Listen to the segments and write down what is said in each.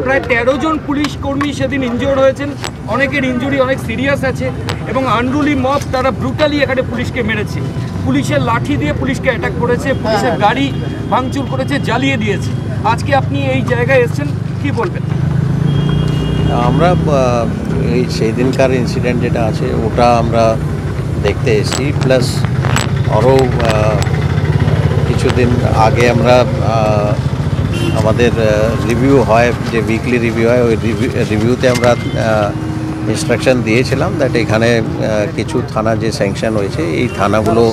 প্রায় 13 জন পুলিশ কর্মী সেদিন ইনজিওর্ড হয়েছেন, অনেকের ইনজুরি অনেক সিরিয়াস আছে এবং আনরুলি মব তারা ব্রুটালি এখানে পুলিশকে মেরেছে, পুলিশের লাঠি দিয়ে পুলিশকে অ্যাটাক করেছে, পুলিশের গাড়ি ভাঙচুর করেছে, জ্বালিয়ে দিয়েছে। আজকে আপনি এই জায়গায় এসেছেন, কি বলবেন? আমরা এই সেই দিনকার ইনসিডেন্ট যেটা আছে ওটা আমরা দেখতে এসেছি, প্লাস আরও কিছুদিন আগে আমরা আমাদের রিভিউ হয়, যে উইকলি রিভিউ হয়, ওই রিভিউতে আমরা ইনস্ট্রাকশন দিয়েছিলাম দ্যাট এখানে কিছু থানা যে স্যাংশন হয়েছে এই থানাগুলো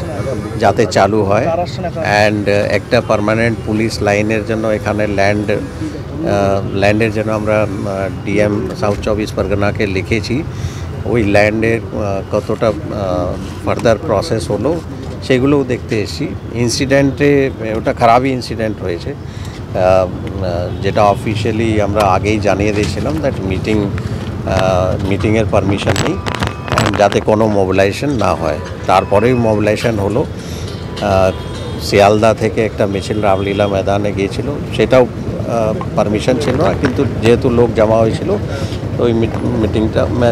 যাতে চালু হয় অ্যান্ড একটা পার্মানেন্ট পুলিশ লাইনের জন্য এখানে ল্যান্ডের জন্য আমরা ডিএম সাউথ 24 পরগনাকে লিখেছি। ওই ল্যান্ডের কতটা ফার্দার প্রসেস হলো সেগুলোও দেখতে এসেছি। ইনসিডেন্টে ওটা খারাপই ইনসিডেন্ট হয়েছে, যেটা অফিশিয়ালি আমরা আগেই জানিয়ে দিয়েছিলাম দ্যাট মিটিংয়ের পারমিশন নেই যাতে কোনো মোবিলাইজেশন না হয়। তারপরেই মোবিলাইজেশন হলো, শিয়ালদা থেকে একটা মিছিল রামলীলা ময়দানে গিয়েছিল, সেটাও পারমিশন ছিল না, কিন্তু যেহেতু লোক জমা হয়েছিল তো ওই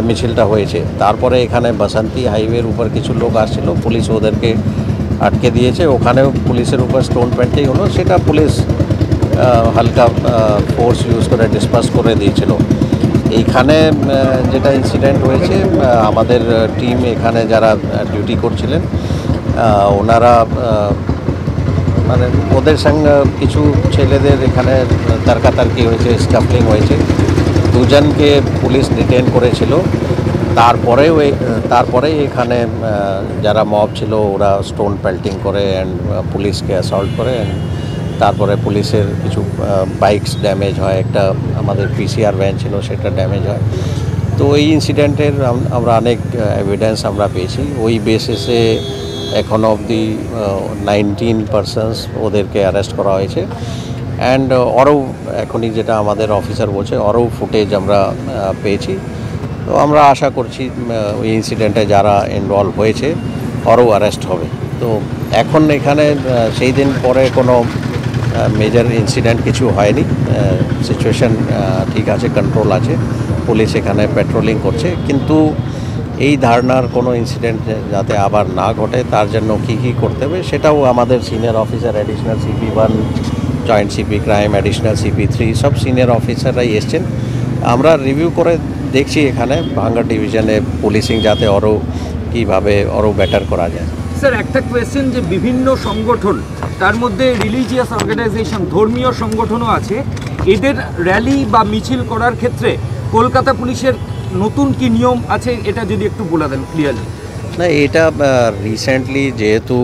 মিছিলটা হয়েছে। তারপরে এখানে বাসন্তী হাইওয়ের উপর কিছু লোক আসছিল, পুলিশ ওদেরকে আটকে দিয়েছে, ওখানেও পুলিশের উপর স্টোন পেন্টিং হলো, সেটা পুলিশ হালকা ফোর্স ইউজ করে ডিসপাস করে দিয়েছিল। এইখানে যেটা ইনসিডেন্ট হয়েছে, আমাদের টিম এখানে যারা ডিউটি করছিলেন ওনারা মানে ওদের সঙ্গে কিছু ছেলেদের এখানে তর্কাতর্কি হয়েছে, স্কাফলিং হয়েছে, দুজনকে পুলিশ ডিটেন করেছিল। তারপরে এখানে যারা মব ছিল ওরা স্টোন পেল্টিং করে অ্যান্ড পুলিশকে অ্যাসল্ট করে, অ্যান্ড তারপরে পুলিশের কিছু বাইকস ড্যামেজ হয়, একটা আমাদের পিসিআর ভ্যান ছিল সেটা ড্যামেজ হয়। তো এই ইনসিডেন্টের আমরা অনেক এভিডেন্স আমরা পেয়েছি। ওই বেসিসে এখনও অবধি 19 পারসনস ওদেরকে অ্যারেস্ট করা হয়েছে অ্যান্ড আরও এখনই যেটা আমাদের অফিসার বলছে আরও ফুটেজ আমরা পেয়েছি। তো আমরা আশা করছি ওই ইনসিডেন্টে যারা ইনভলভ হয়েছে আরও অ্যারেস্ট হবে। তো এখন এখানে সেই দিন পরে কোনো মেজর ইনসিডেন্ট কিছু হয়নি, সিচুয়েশন ঠিক আছে, কন্ট্রোল আছে, পুলিশ এখানে পেট্রোলিং করছে। কিন্তু এই ধারণার কোনো ইনসিডেন্ট যাতে আবার না ঘটে তার জন্য কী করতে হবে সেটাও আমাদের senior officer, additional CP1, joint CP crime, additional CP3 সব সিনিয়র অফিসাররাই এসছেন। আমরা রিভিউ করে দেখছি এখানে ভাঙ্গা ডিভিশনে পুলিশিং যাতে আরও কীভাবে আরও বেটার করা যায়। স্যার, একটা কোয়েশ্চেন, যে বিভিন্ন সংগঠন, তার মধ্যে রিলিজিয়াস অর্গানাইজেশন, ধর্মীয় সংগঠনও আছে, এদের র্যালি বা মিছিল করার ক্ষেত্রে কলকাতা পুলিশের নতুন কি নিয়ম আছে, এটা যদি একটু বলে দেন ক্লিয়ারলি। না, এটা রিসেন্টলি যেহেতু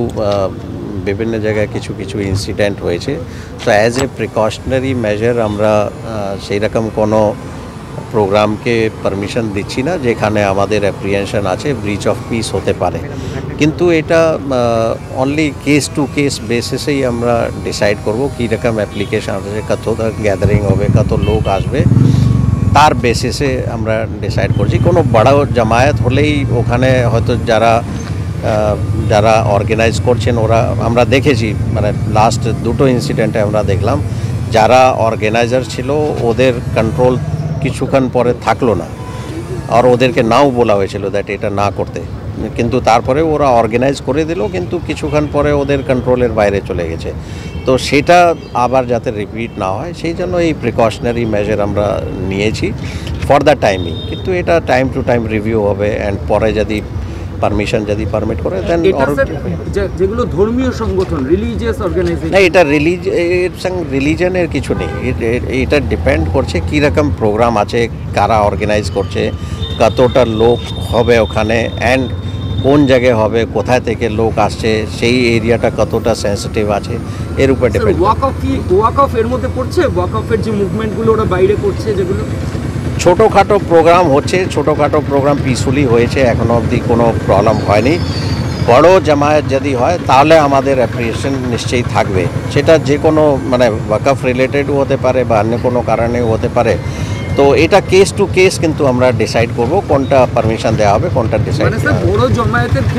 বিভিন্ন জায়গায় কিছু ইনসিডেন্ট হয়েছে, তো অ্যাজ এ প্রিকশনারি মেজার আমরা সেই রকম কোনো প্রোগ্রামকে পারমিশন দিচ্ছি না যেখানে আমাদের অ্যাপ্রিহেনশন আছে ব্রিচ অফ পিস হতে পারে। কিন্তু এটা অনলি কেস টু কেস বেসিসেই আমরা ডিসাইড করব কী রকম অ্যাপ্লিকেশন আছে, কত গ্যাদারিং হবে, কত লোক আসবে, তার বেসিসে আমরা ডিসাইড করছি। কোনো বড় জামায়াত হলেই ওখানে হয়তো যারা অর্গানাইজ করছেন ওরা, আমরা দেখেছি মানে লাস্ট দুটো ইনসিডেন্টে আমরা দেখলাম যারা অর্গানাইজার ছিল ওদের কন্ট্রোল কিছুক্ষণ পরে থাকলো না, আর ওদেরকে নাও বলা হয়েছিল দ্যাট এটা না করতে, কিন্তু তারপরে ওরা অর্গানাইজ করে দিল, কিন্তু কিছুক্ষণ পরে ওদের কন্ট্রোলের বাইরে চলে গেছে। তো সেটা আবার যাতে রিপিট না হয় সেই জন্য এই প্রিকশনারি মেজার আমরা নিয়েছি ফর দ্য টাইমিং। কিন্তু এটা টাইম টু টাইম রিভিউ হবে অ্যান্ড পরে যদি পারমিশন পারমিট করে দেন। যেগুলো ধর্মীয় সংগঠন, রিলিজিয়াস অর্গানাইজেশন, না, এটা রিলিজনের কিছু নেই, এটা ডিপেন্ড করছে কীরকম প্রোগ্রাম আছে, কারা অর্গানাইজ করছে, কতটা লোক হবে ওখানে, অ্যান্ড কোন জায়গায় হবে, কোথায় থেকে লোক আসছে, সেই এরিয়াটা কতটা সেন্সিটিভ আছে, এর উপর ডিপেন্ড। ওয়াক অফ এর মধ্যে পড়ছে, ওয়াক অফের যে মুভমেন্টগুলো ওরা বাইরে করছে, যেগুলো ছোটোখাটো প্রোগ্রাম হচ্ছে, ছোটোখাটো প্রোগ্রাম পিসফুলি হয়েছে, এখনও অবধি কোনো প্রবলেম হয়নি। বড় জামায়াত যদি হয় তাহলে আমাদের অ্যাপ্রিসিয়েশন নিশ্চয়ই থাকবে, সেটা যে কোনো মানে ওয়াকফ রিলেটেডও হতে পারে বা অন্য কোনো কারণেও হতে পারে। তো এটা কেস টু কেস কিন্তু আমরা ডিসাইড করব কোনটা পারমিশন দেওয়া হবে, কোনটা ডিসাইড। বড় জামায়াতের